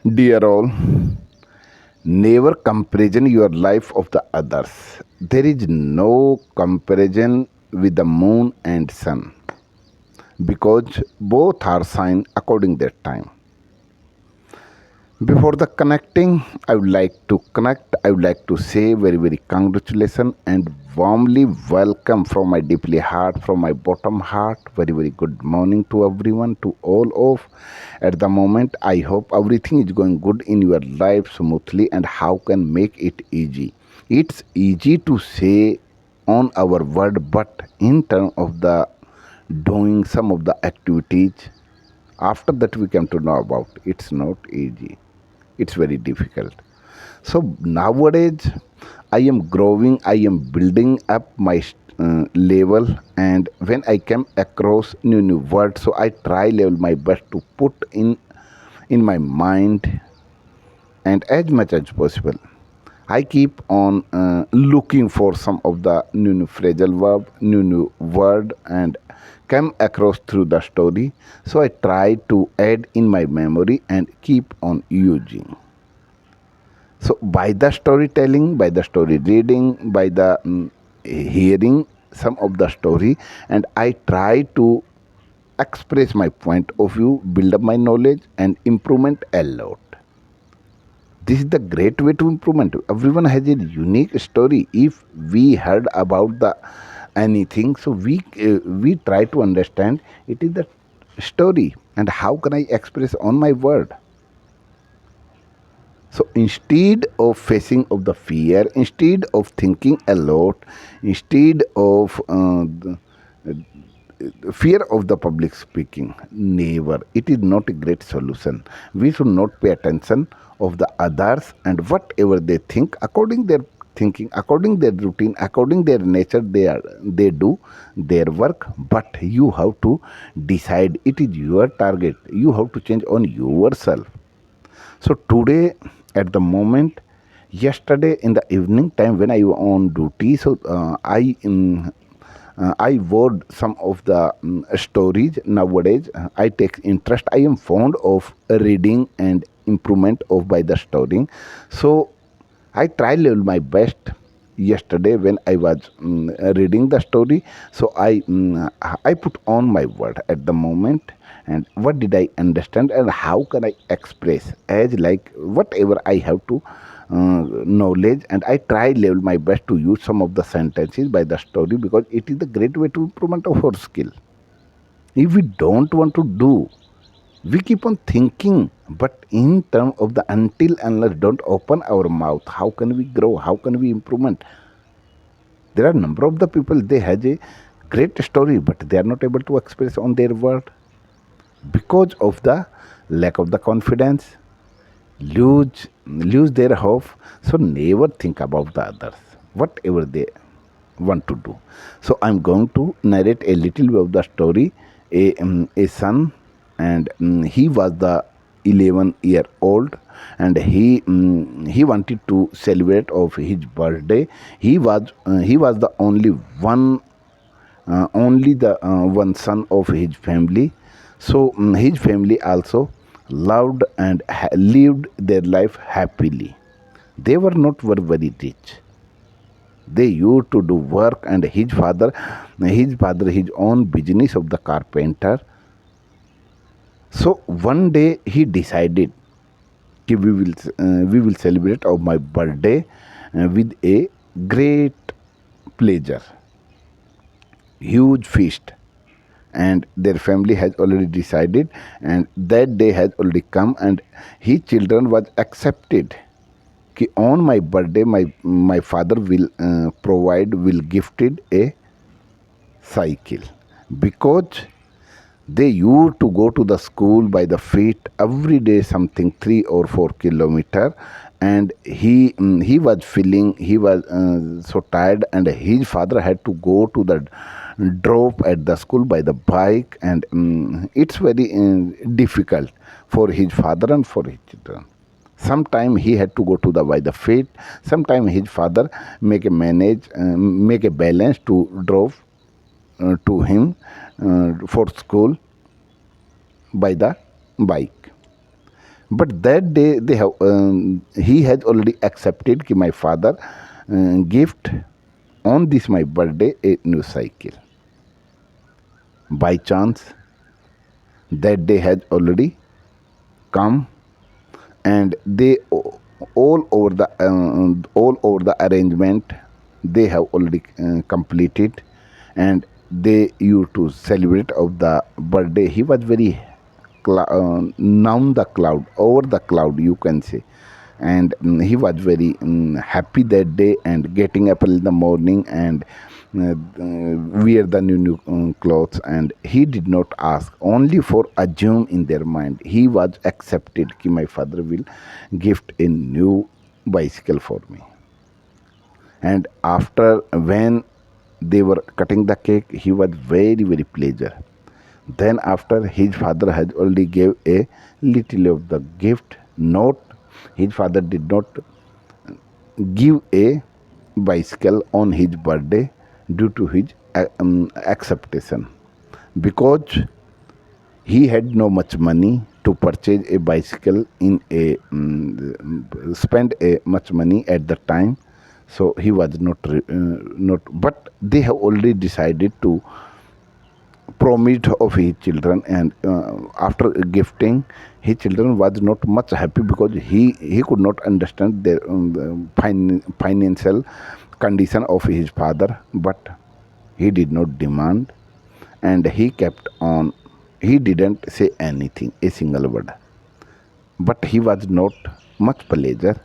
Dear all, never comparison your life of the others. There is no comparison with the moon and sun because both are signed according their time. Before the connecting, I would like to connect. I would like to say very congratulations and warmly welcome from my deeply heart, from my bottom heart. Very good morning to everyone, to all of. At the moment, I hope everything is going good in your life smoothly and how can make it easy. It's easy to say on our word, but in terms of the doing some of the activities after that we came to know about it's not easy, it's very difficult. So nowadays I am growing, I am building up my level, and when I came across new words, so I try level my best to put in my mind, and as much as possible I keep on looking for some of the new phrasal verb, new word, and come across through the story. So I try to add in my memory and keep on using. So by the storytelling, by the story reading, by the hearing some of the story, and I try to express my point of view, build up my knowledge, and improvement a lot. This is the great way to improvement. Everyone has a unique story. If we heard about the anything, so we try to understand it is the story and how can I express on my word. So instead of facing of the fear, instead of thinking a lot, instead of fear of the public speaking, never, it is not a great solution. We should not pay attention of the others and whatever they think according their thinking, according their routine, according their nature, they do their work, but you have to decide. It is your target, you have to change on yourself. So today, at the moment, yesterday in the evening time when I was on duty, so I wrote some of the stories. Nowadays, I take interest. I am fond of reading and improvement of by the story. So I try level my best yesterday when I was reading the story. So I put on my word at the moment, and what did I understand and how can I express as like whatever I have to knowledge, and I try level my best to use some of the sentences by the story because it is the great way to improvement of our skill. If we don't want to do, we keep on thinking, but in terms of the until unless don't open our mouth, how can we grow, how can we improvement? There are number of the people, they have a great story but they are not able to express on their word because of the lack of the confidence, lose their hope. So never think about the others, whatever they want to do. So I'm going to narrate a little bit of the story. A son, and he was the 11-year-old, and he wanted to celebrate of his birthday. He was the only the one son of his family. So his family also loved and lived their life happily. They were not very rich. They used to do work, and his father his own business of the carpenter. So one day he decided कि we will celebrate of my birthday with a great pleasure, huge feast, and their family has already decided, and that day has already come, and his children was accepted कि on my birthday my father will gifted a cycle, because they used to go to the school by the feet every day, something 3 or 4 kilometer, and he was feeling he was so tired, and his father had to go to the drop at the school by the bike, and it's very difficult for his father and for his children. Sometime he had to go to the by the feet. Sometime his father make a balance to drove to him for school by the bike. But that day he has already accepted कि my father gift on this my birthday a new cycle. By chance, that day has already come, and they all over the arrangement they have already completed, and they used to celebrate of the birthday. He was very down the cloud, over the cloud, you can say. And he was very happy that day, and getting up in the morning and wear the new clothes. And he did not ask, only for assume in their mind he was accepted ki my father will gift a new bicycle for me. And after, when they were cutting the cake, he was very pleasure. Then after, his father had already gave a little of the gift. Not, his father did not give a bicycle on his birthday due to his acceptation, because he had no much money to purchase a bicycle in a spend a much money at the time. So he was not, but they have already decided to promised of his children. And after gifting, his children was not much happy, because he could not understand the financial condition of his father. But he did not demand, and he kept on. He didn't say anything, a single word. But he was not much pleasure,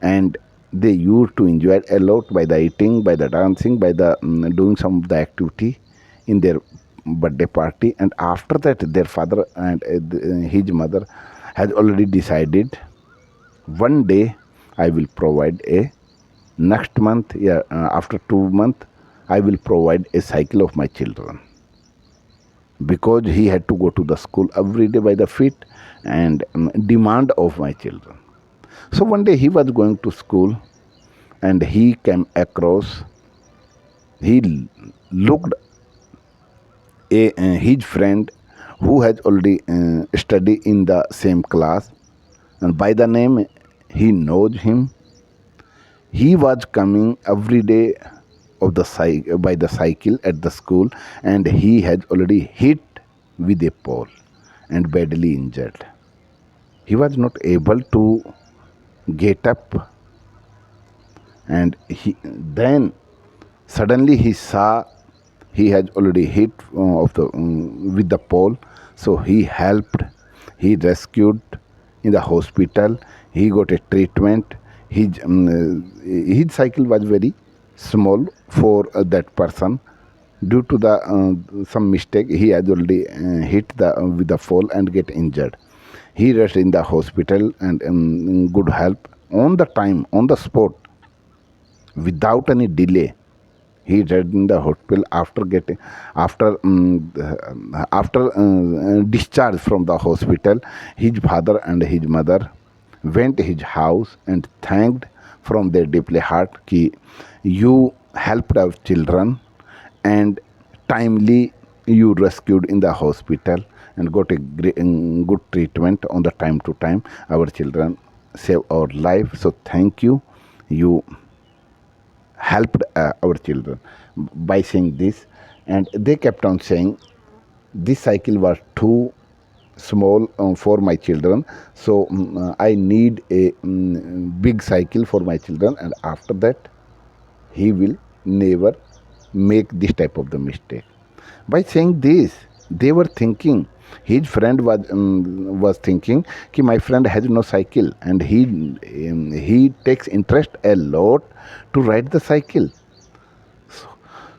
and they used to enjoy a lot by the eating, by the dancing, by the doing some of the activity in their birthday party. And after that, their father and his mother has already decided, one day I will provide a, next month, yeah, after 2 months, I will provide a cycle of my children, because he had to go to the school every day by the feet, and demand of my children. So one day he was going to school, and he came across, he looked his friend who has already studied in the same class, and by the name he knows him. He was coming every day of the by the cycle at the school, and he has already hit with a pole and badly injured. He was not able to get up, and then suddenly he saw he has already hit with the pole. So he helped, he rescued in the hospital, he got a treatment. His cycle was very small for that person. Due to the some mistake, he has already hit the with the fall and get injured. He rushed in the hospital, and good help on the time, on the spot, without any delay. He read in the hospital. After getting, after discharge from the hospital, his father and his mother went to his house and thanked from their deeply heart कि you helped our children, and timely you rescued in the hospital and got a good treatment on the time to time. Our children save our life, so thank you. You helped our children. By saying this, and they kept on saying this cycle was too small for my children, so I need a big cycle for my children, and after that he will never make this type of the mistake. By saying this, they were thinking, his friend was thinking कि my friend has no cycle, and he takes interest a lot to ride the cycle.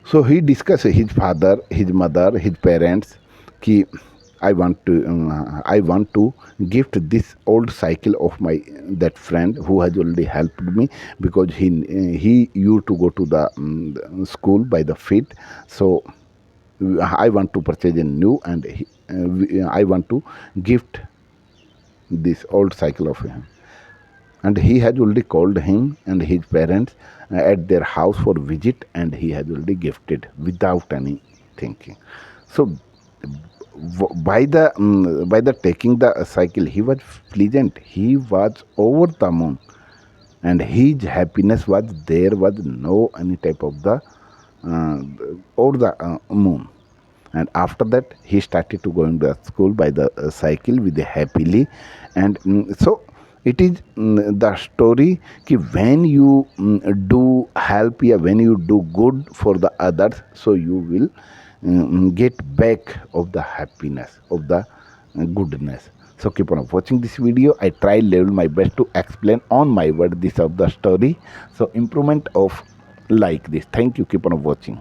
So he discussed his father, his mother, his parents कि I want to gift this old cycle of my that friend who has already helped me, because he used to go to the school by the feet. So I want to purchase a new, and I want to gift this old cycle of him. And he has already called him and his parents at their house for visit, and he has already gifted without any thinking. So by the taking the cycle, he was pleasant, he was over the moon, and his happiness was there was no any type of the uh, over the moon. And after that he started to going to school by the cycle with the happily. And so it is the story ki when you do help, yeah, when you do good for the others, so you will get back of the happiness of the goodness. So keep on watching this video. I try level my best to explain on my word this of the story. So improvement of like this. Thank you. Keep on watching.